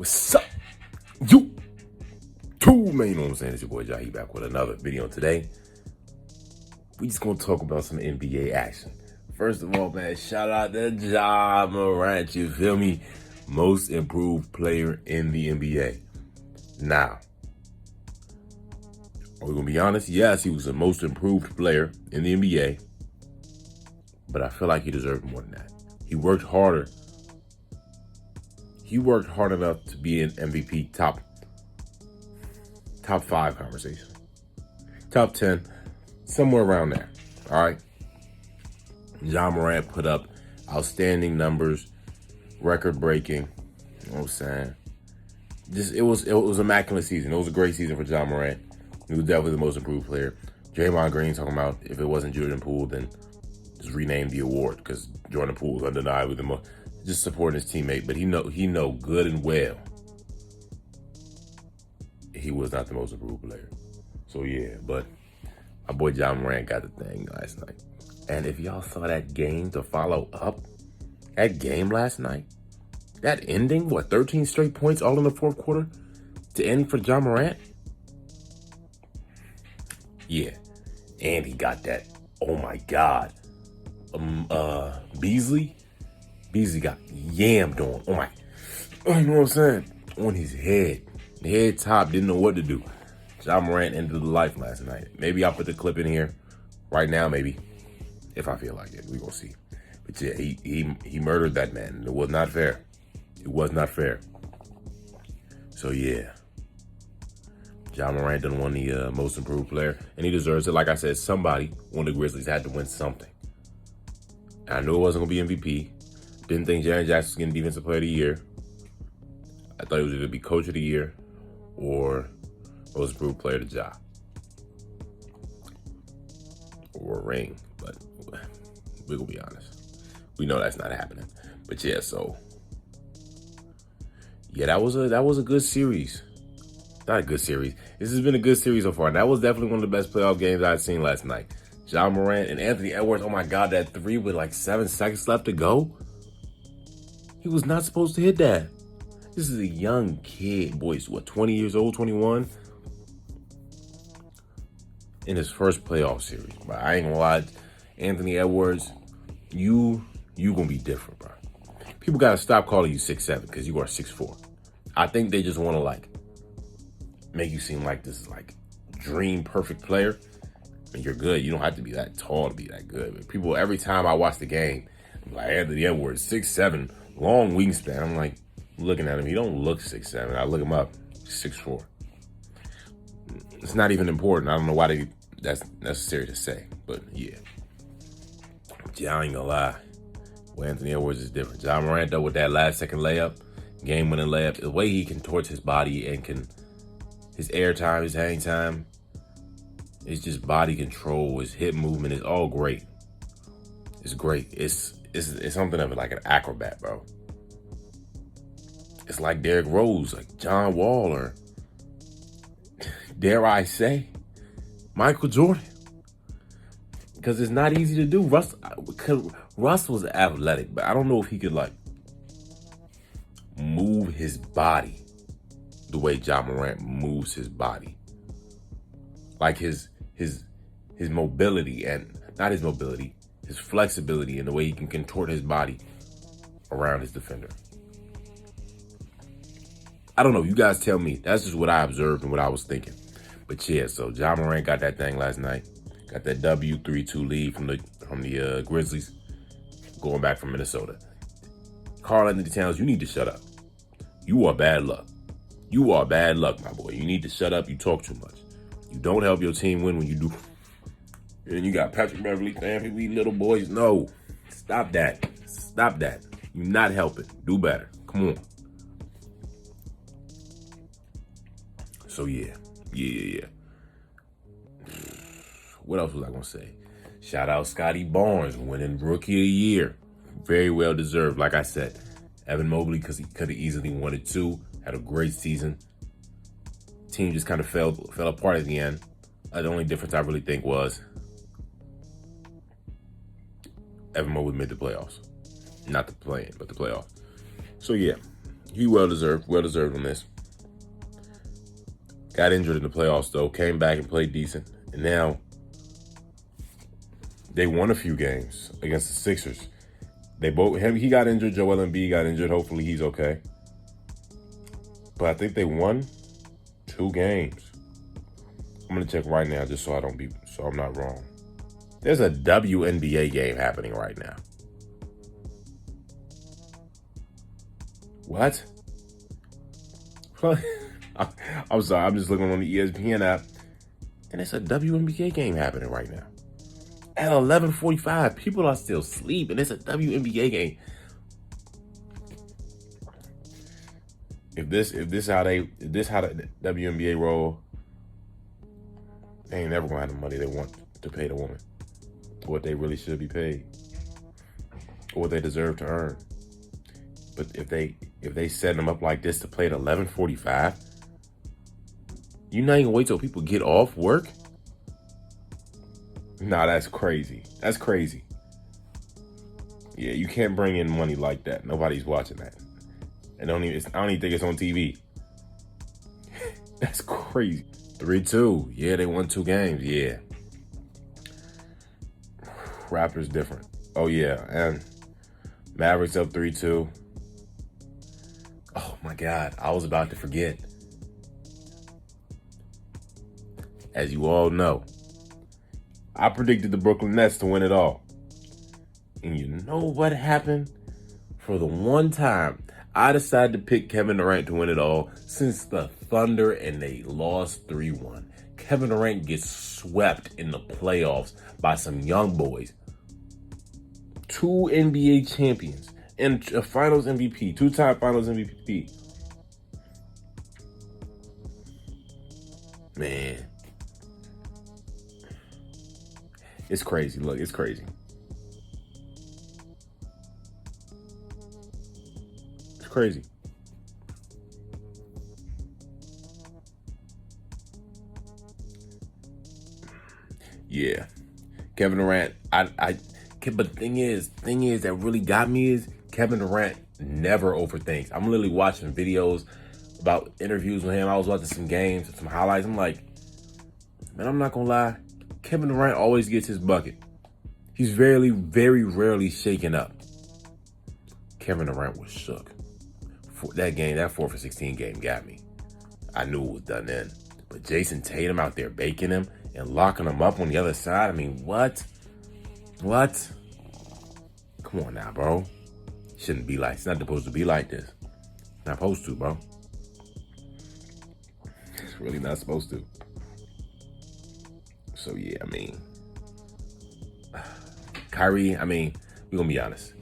What's up? You too, man. You know what I'm saying? It's your boy Ja. He back with another video today. We just gonna talk about some NBA action. First of all, man, shout out to Ja Morant. You feel me? Most improved player in the NBA. Now, are we gonna be honest? Yes, he was the most improved player in the NBA, but I feel like he deserved more than that. He worked harder. He worked hard enough to be an MVP top 5 conversation. Top 10, somewhere around there. All right. Ja Morant put up outstanding numbers, record breaking. You know what I'm saying? It was immaculate season. It was a great season for Ja Morant. He was definitely the most improved player. Draymond Green talking about if it wasn't Jordan Poole, then just rename the award because Jordan Poole was undeniably the most. Just supporting his teammate, but he know good and well he was not the most improved player. So yeah, but my boy Ja Morant got the thing last night. And if y'all saw that game to follow up, that game last night, that ending, 13 straight points all in the fourth quarter to end for Ja Morant? Yeah. And he got that, oh my God. Beasley got yammed on. Oh my, you know what I'm saying? On his head. The head top, didn't know what to do. Ja Morant ended the life last night. Maybe I'll put the clip in here right now, maybe. If I feel like it, we gonna see. But yeah, he murdered that man. It was not fair. It was not fair. So yeah. Ja Morant done won the most improved player, and he deserves it. Like I said, somebody on the Grizzlies had to win something. And I knew it wasn't gonna be MVP. Didn't think Jaren Jackson was getting Defensive Player of the Year. I thought he was either be Coach of the Year or Most Improved Player to Ja. Or a ring, but we're gonna be honest. We know that's not happening. But yeah, so yeah, that was a good series. Not a good series. This has been a good series so far. And that was definitely one of the best playoff games I've seen last night. Ja Morant and Anthony Edwards, oh my God, that three with like 7 seconds left to go. He was not supposed to hit that. This is a young kid, boys, 20 years old, 21? In his first playoff series, bro. I ain't gonna lie, Anthony Edwards, you gonna be different, bro. People gotta stop calling you 6'7" because you are 6'4". I think they just wanna like make you seem like this like dream perfect player. And you're good. You don't have to be that tall to be that good. But people, every time I watch the game, I'm like Anthony Edwards, 6'7", long wingspan. I'm like looking at him. He don't look 6'7". I look him up, 6'4". It's not even important. I don't know why that's necessary to say, but yeah. Yeah, I ain't gonna lie. Well, Anthony Edwards is different. Ja Morant, though, with that last second layup, game-winning layup, the way he contorts his body and his air time, his hang time, it's just body control, his hip movement is all great. It's great. It's something of it like an acrobat, bro. It's like Derrick Rose, like John Wall, or dare I say, Michael Jordan. Because it's not easy to do. Russ was athletic, but I don't know if he could like move his body the way Ja Morant moves his body. Like his mobility, and not his mobility, his flexibility, and the way he can contort his body around his defender. I don't know. You guys tell me. That's just what I observed and what I was thinking. But yeah, so Ja Morant got that thing last night. Got that W 3-2 lead from the Grizzlies, going back from Minnesota. Karl-Anthony Towns, you need to shut up. You are bad luck. You are bad luck, my boy. You need to shut up. You talk too much. You don't help your team win when you do. And you got Patrick Beverly saying we little boys. No, stop that. Stop that. You're not helping. Do better. Come on. So yeah. What else was I gonna say? Shout out Scotty Barnes winning Rookie of the Year. Very well deserved. Like I said, Evan Mobley, because he could have easily won it too. Had a great season. Team just kind of fell apart at the end. The only difference I really think was Evan Mobley made the playoffs. Not the play-in, but the playoffs. So yeah, He well deserved on this. Got injured in the playoffs though, came back and played decent, and now they won a few games against the Sixers. He got injured, Joel Embiid got injured. Hopefully he's okay. But I think they won 2 games. I'm gonna check right now just so I'm not wrong. There's a WNBA game happening right now. What? I'm sorry, I'm just looking on the ESPN app, and it's a WNBA game happening right now. At 11:45, people are still asleep, and it's a WNBA game. If this how the WNBA roll, they ain't never gonna have the money they want to pay the woman, what they really should be paid, or what they deserve to earn. But if they set them up like this to play at 11:45, you not even wait till people get off work? Nah, that's crazy. That's crazy. Yeah, you can't bring in money like that. Nobody's watching that. I don't even think it's on TV. That's crazy. 3-2. Yeah, they won 2 games. Yeah. Raptors different. Oh yeah, and Mavericks up 3-2. Oh my God, I was about to forget. As you all know, I predicted the Brooklyn Nets to win it all. And you know what happened? For the one time, I decided to pick Kevin Durant to win it all since the Thunder, and they lost 3-1. Kevin Durant gets swept in the playoffs by some young boys. 2 NBA champions and a Finals MVP, 2-time Finals MVP. Man. It's crazy. Look, it's crazy. It's crazy. Yeah. Kevin Durant, but the thing is that really got me is Kevin Durant never overthinks. I'm literally watching videos about interviews with him. I was watching some games, some highlights. I'm like, man, I'm not gonna lie. Kevin Durant always gets his bucket. He's very, very rarely shaken up. Kevin Durant was shook. That 4-for-16 game got me. I knew it was done then. But Jason Tatum out there baking him and locking him up on the other side. I mean, what? What? Come on now, bro. Shouldn't be like, it's not supposed to be like this. Not supposed to, bro. It's really not supposed to. So yeah, I mean, Kyrie, I mean, we're gonna be honest.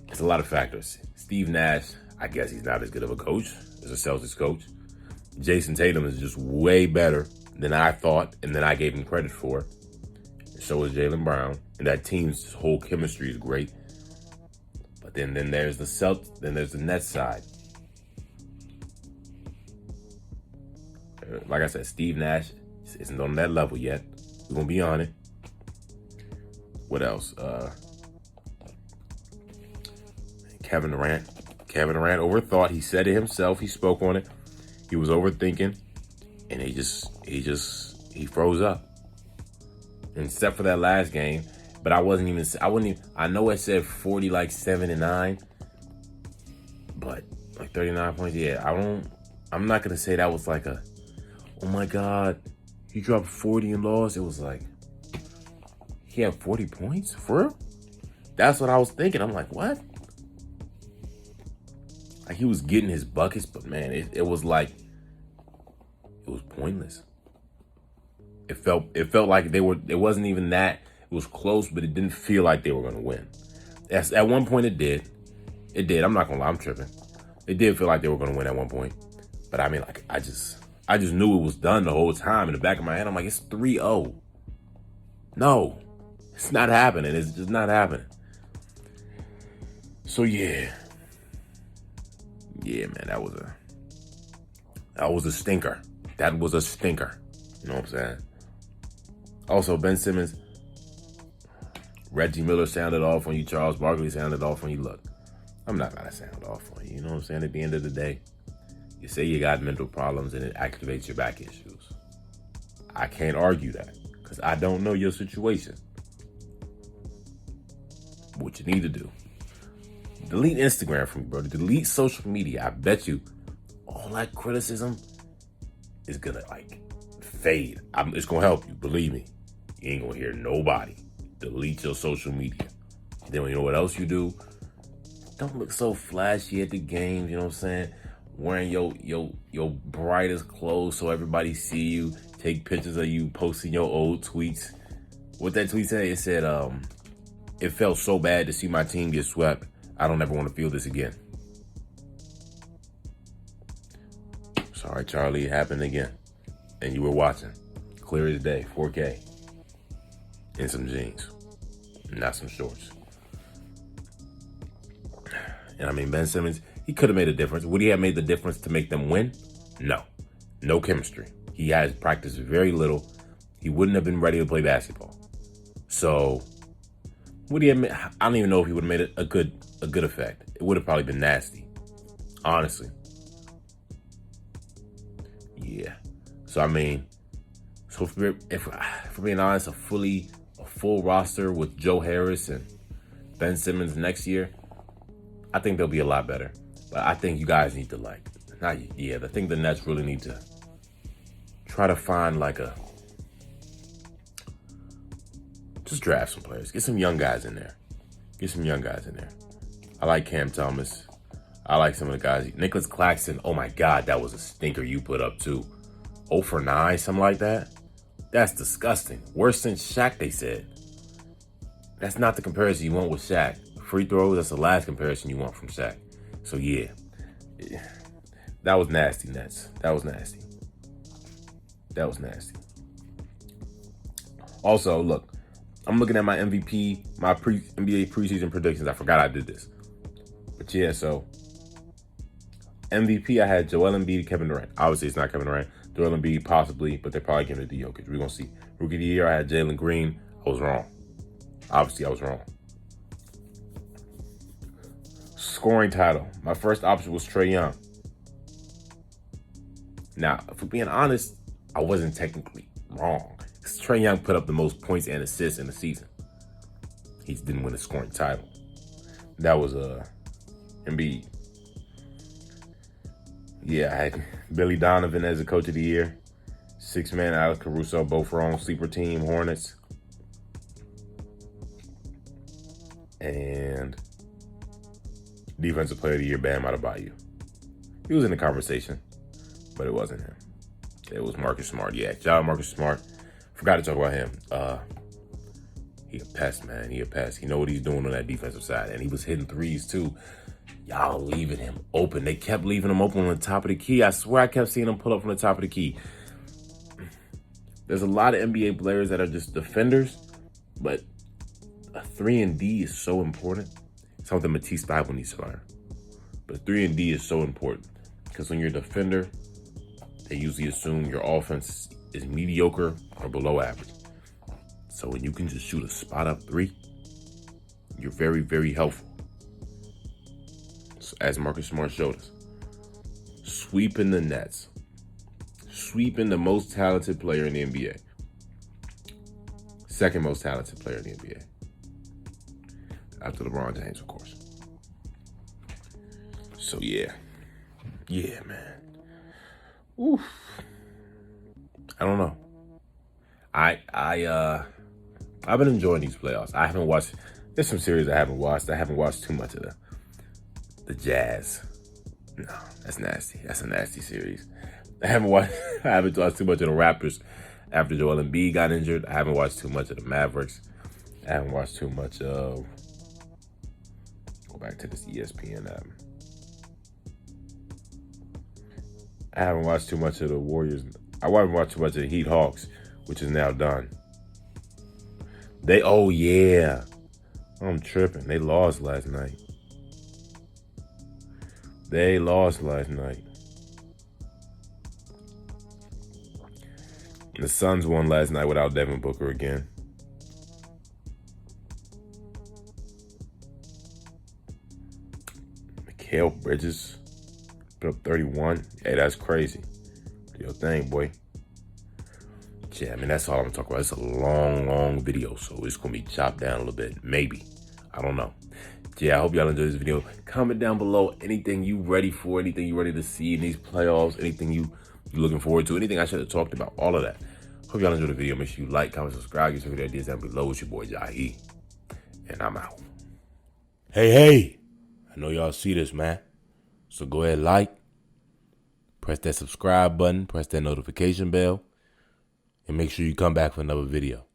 It's a lot of factors. Steve Nash, I guess he's not as good of a coach as a Celtics coach. Jason Tatum is just way better than I thought and than I gave him credit for. So is Jaylen Brown. And that team's whole chemistry is great. But then there's the Nets side. Like I said, Steve Nash isn't on that level yet. We're gonna be on it. What else? Kevin Durant. Kevin Durant overthought. He said it himself. He spoke on it. He was overthinking, and he froze up. And except for that last game, but I know it said 40, like 7 and 9, but like 39 points. Yeah, I'm not gonna say that was like a, oh my God, he dropped 40 and lost. It was like, he had 40 points? For real? That's what I was thinking. I'm like, what? Like, he was getting his buckets, but man, it was like, it was pointless. It felt like it wasn't even that. It was close, but it didn't feel like they were going to win. At one point it did. It did. I'm not going to lie, I'm tripping. It did feel like they were going to win at one point. But I mean, like, I just knew it was done the whole time. In the back of my head, I'm like, it's 3-0. No, it's not happening. It's just not happening. So yeah. Yeah, man, that was a stinker. That was a stinker. You know what I'm saying? Also, Ben Simmons, Reggie Miller sounded off on you. Charles Barkley sounded off on you. Look, I'm not gonna sound off on you. You know what I'm saying? At the end of the day, you say you got mental problems and it activates your back issues. I can't argue that because I don't know your situation. What you need to do, delete Instagram from you, bro. Delete social media. I bet you all that criticism is gonna fade. It's gonna help you, believe me. You ain't gonna hear nobody. Delete your social media. Then you know what else you do? Don't look so flashy at the games, you know what I'm saying? Wearing your brightest clothes so everybody see you. Take pictures of you posting your old tweets. What that tweet said? It said, it felt so bad to see my team get swept. I don't ever want to feel this again. Sorry, Charlie, it happened again. And you were watching. Clear as day, 4K. In some jeans. Not some shorts. And I mean, Ben Simmons, he could have made a difference. Would he have made the difference to make them win? No. No chemistry. He has practiced very little. He wouldn't have been ready to play basketball. So, would he have? I don't even know if he would have made it a good effect. It would have probably been nasty, honestly. Yeah. So I mean, if for being honest, a full roster with Joe Harris and Ben Simmons next year, I think they'll be a lot better. But I think you guys need to I think the Nets really need to try to find just draft some players. Get some young guys in there. I like Cam Thomas. I like some of the guys. Nicholas Claxton, oh my God, that was a stinker you put up too. 0 for 9, something like that. That's disgusting. Worse than Shaq, they said. That's not the comparison you want with Shaq. Free throws, that's the last comparison you want from Shaq. So yeah, that was nasty, Nets. That was nasty. Also, look, I'm looking at my MVP, my NBA preseason predictions. I forgot I did this. But yeah, so MVP, I had Joel Embiid, Kevin Durant. Obviously, it's not Kevin Durant. Joel Embiid, possibly, but they're probably giving it to Jokic. We're going to see. Rookie of the year, I had Jalen Green. I was wrong. Obviously, I was wrong. Scoring title. My first option was Trae Young. Now, if we're being honest, I wasn't technically wrong. Because Trae Young put up the most points and assists in the season. He didn't win a scoring title. That was Embiid. Yeah, I had Billy Donovan as the coach of the year. Six-man, Alex Caruso, both wrong. Sleeper team, Hornets. And defensive player of the year, Bam Adebayo. He was in the conversation, but it wasn't him. It was Marcus Smart. Yeah, shout out Marcus Smart. Forgot to talk about him. He a pest, man. He a pest. He know what he's doing on that defensive side. And he was hitting threes, too. Y'all leaving him open. They kept leaving him open on the top of the key. I swear I kept seeing him pull up from the top of the key. There's a lot of NBA players that are just defenders, but a 3-and-D is so important. Something Matisse Thybulle needs to learn. But 3-and-D is so important because when you're a defender, they usually assume your offense is mediocre or below average. So when you can just shoot a spot-up 3, you're very, very helpful. So as Marcus Smart showed us, sweeping the Nets, sweeping the most talented player in the NBA, second most talented player in the NBA, after LeBron James, of course. So yeah, man. Oof. I don't know. I've been enjoying these playoffs. I haven't watched. There's some series I haven't watched. I haven't watched too much of the Jazz. No, that's nasty. That's a nasty series. I haven't watched too much of the Raptors after Joel Embiid got injured. I haven't watched too much of the Mavericks. I haven't watched too much of. Go back to this ESPN app. I haven't watched too much of the Warriors. I haven't watched too much of the Heat Hawks, which is now done. I'm tripping. They lost last night. The Suns won last night without Devin Booker again. Mikal Bridges put up 31. Hey, that's crazy. Do your thing, boy. Yeah, I mean, that's all I'm talking about. It's a long video, so it's going to be chopped down a little bit. Maybe. I don't know. Yeah, I hope y'all enjoyed this video. Comment down below anything you ready for, anything you ready to see in these playoffs, anything you looking forward to, anything I should have talked about, all of that. Hope y'all enjoyed the video. Make sure you like, comment, subscribe, get some video ideas down below. It's your boy, Ja. And I'm out. Hey. I know y'all see this, man. So go ahead, like, press that subscribe button, press that notification bell, and make sure you come back for another video.